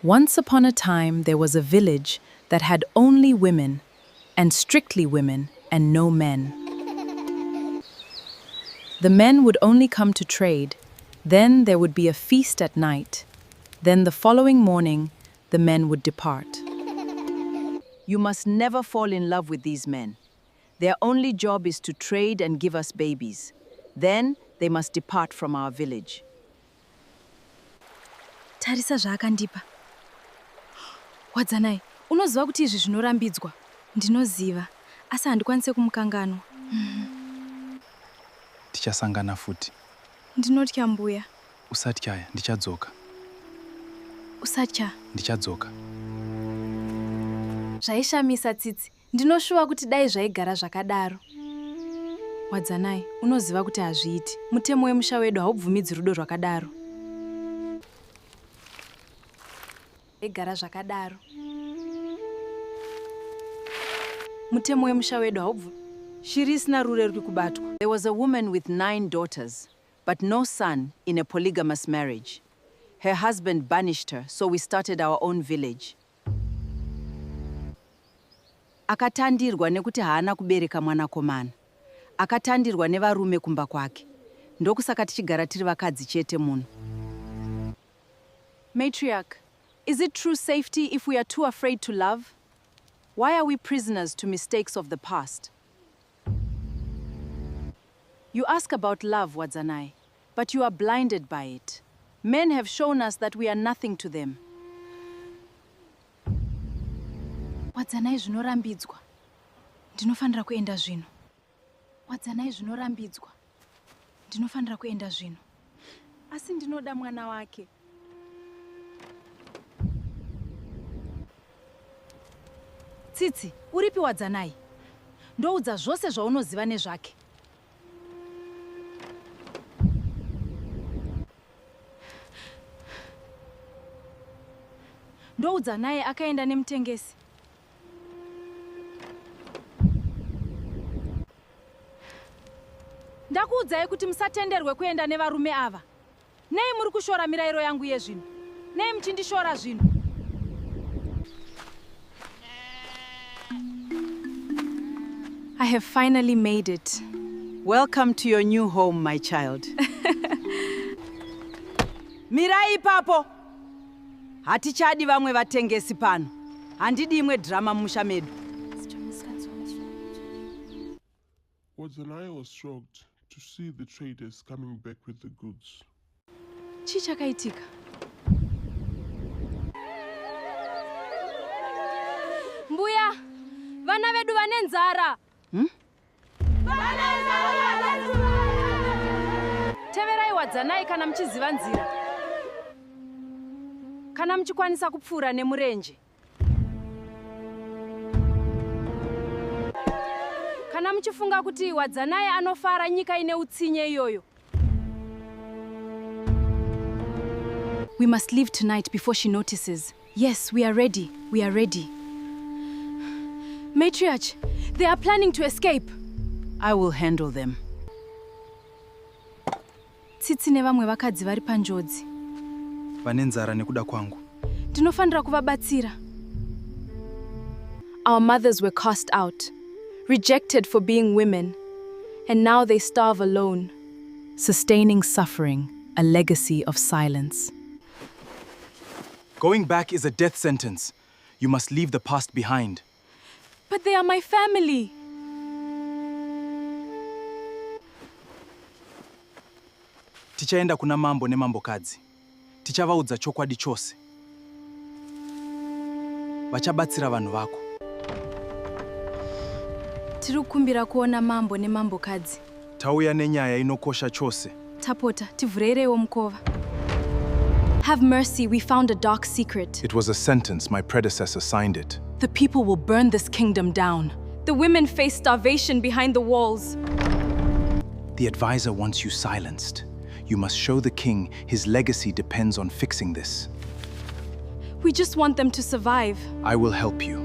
Once upon a time, there was a village that had only women, and strictly women, and no men. The men would only come to trade. Then there would be a feast at night. Then the following morning, the men would depart. You must never fall in love with these men. Their only job is to trade and give us babies. Then they must depart from our village. Tarisa zvaakandipa. Wadzanai, unoziva kuti izvi zvinorambidzwa? Ndinoziva, asi handikwanise kumukanganwa. Tichasangana futi. Ndinotya mbuya. Usatyaya, ndichadzoka. Usatya. Ndichadzoka. Zvaishamisa tsitsi. Ndinoshuva kuti dai zvaigara zvakadaro. Wadzanai, unoziva kuti hazviiti. Mutemo wemusha wedu haubvumidzi rudo rwakadaro. Igara zvakadaro. Mutemo wemusha wedu haubvu. Shiri isina rure ruri kubatwa. There was a woman with 9 daughters, but no son in a polygamous marriage. Her husband banished her, so we started our own village. Akatandirwa nekuti haana kubereka mwanakomana. Akatandirwa nevarume kumba kwake. Ndokusaka tichigara tiri vakadzi chete muno. Matriarch, is it true safety if we are too afraid to love? Why are we prisoners to mistakes of the past? You ask about love, Wadzanai, but you are blinded by it. Men have shown us that we are nothing to them. Wadzanai zvinorambidzwa. Ndinofanira kuenda zvino. Wadzanai zvinorambidzwa. Ndinofanira kuenda zvino. Asi ndinoda mwana wake. Tsitsi, uripi Wadzanai? Ndoudza zvose zvaunoziva nezvake. Ndoudza naye akaenda nemutengesi. Ndakuudzai kuti musatenderwe kuenda nevarume ava. Nei muri kushora mirayiro yangu yezvino? Nei muchindishora zvino? I have finally made it. Welcome to your new home, my child. Mirai ipapo! Hatichadi vamwe vatengesi pano. Handidi imwe drama mumusha medu. Wadzanai was shocked to see the traders coming back with the goods. Chii chakaitika? Mbuya, vana vedu vane nzara. Teverai Wadzanai kana muchiziva nzira. Kana muchikwanisa kupfuura nemurenje. Kana muchifunga kuti Wadzanai anofara nyika ine utsinye iyoyo. We must leave tonight before she notices. Yes, we are ready. We are ready. Matriarch, they are planning to escape. I will handle them. Tsitsi nevamwe vakadzi vari panjodzi. Vane nzara nekuda kwangu. Tinofanira kuvabatsira. Our mothers were cast out, rejected for being women, and now they starve alone. Sustaining suffering, a legacy of silence. Going back is a death sentence. You must leave the past behind. But they are my family. Tichaenda kuna mambo nemambokadzi. Tichavaudza chokwadi chose. Vachabatsira vanhu vako. Tiri kukumbira kuona mambo nemambokadzi. Tauya nenyaya inokosha chose. Tapota, tivhureirewo mukova. Have mercy, we found a dark secret. It was a sentence, my predecessor signed it. The people will burn this kingdom down. The women face starvation behind the walls. The advisor wants you silenced. You must show the king his legacy depends on fixing this. We just want them to survive. I will help you.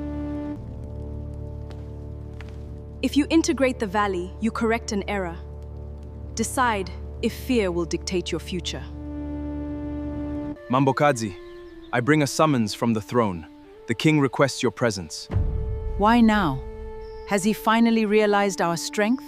If you integrate the valley, you correct an error. Decide if fear will dictate your future. Mambokadzi, I bring a summons from the throne. The king requests your presence. Why now? Has he finally realized our strength?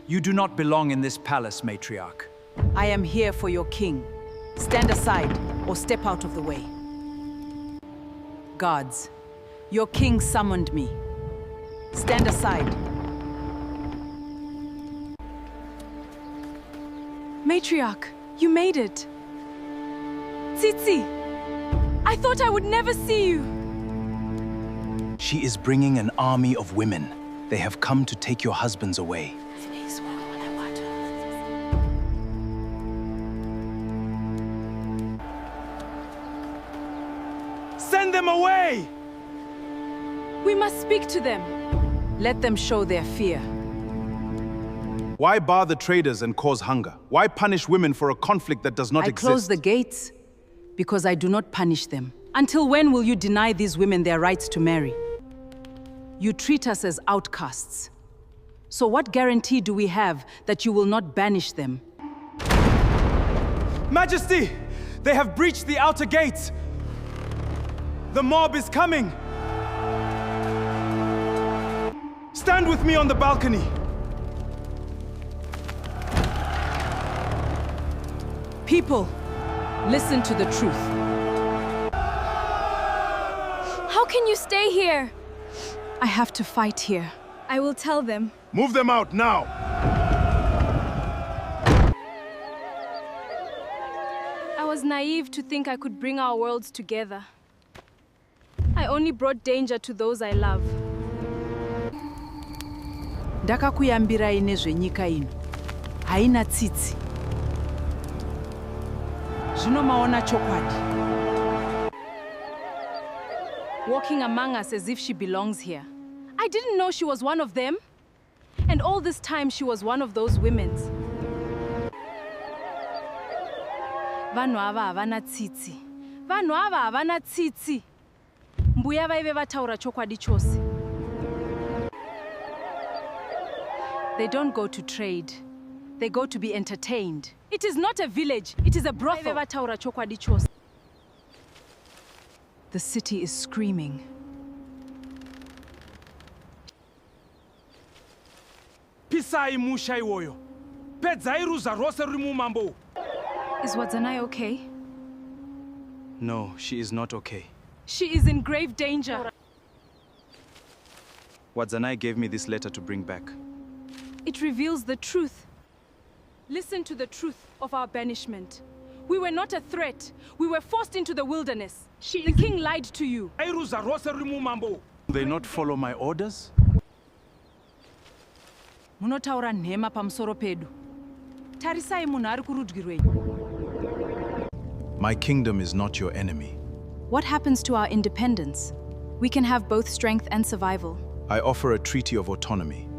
You do not belong in this palace, matriarch. I am here for your king. Stand aside or step out of the way. Guards, your king summoned me. Stand aside. Matriarch, you made it. Tsitsi, I thought I would never see you. She is bringing an army of women. They have come to take your husbands away. Send them away! We must speak to them. Let them show their fear. Why bar the traders and cause hunger? Why punish women for a conflict that does not I exist? close the gates because I do not punish them. Until when will you deny these women their rights to marry? You treat us as outcasts. So what guarantee do we have that you will not banish them? Majesty! They have breached the outer gates! The mob is coming! Stand with me on the balcony! People, listen to the truth. How can you stay here? I have to fight here. I will tell them. Move them out now! I was naive to think I could bring our worlds together. I only brought danger to those I love. Ndakakuyambirai nezvenyika ino. Haina tsitsi. Zvino maona chokwadi. Walking among us as if she belongs here. I didn't know she was one of them. And all this time she was one of those women's. Vanhu ava havana tsitsi. Vanhu ava havana tsitsi. Mbuya vaive vataura chokwadi chose. They don't go to trade. They go to be entertained. It is not a village, it is a brothel. Vaive vataura chokwadi chose. The city is screaming. Pisai musha iwoyo. Pedzai ruza rose ruri mumambo. Is Wadzanai okay? No, she is not okay. She is in grave danger. Wadzanai gave me this letter to bring back. It reveals the truth. Listen to the truth of our banishment. We were not a threat. We were forced into the wilderness. The king lied to you. Do they not follow my orders? Munotaura nhema pamusoro pedu. Tarisai munhu ari kurudyi rwenyu. My kingdom is not your enemy. What happens to our independence? We can have both strength and survival. I offer a treaty of autonomy.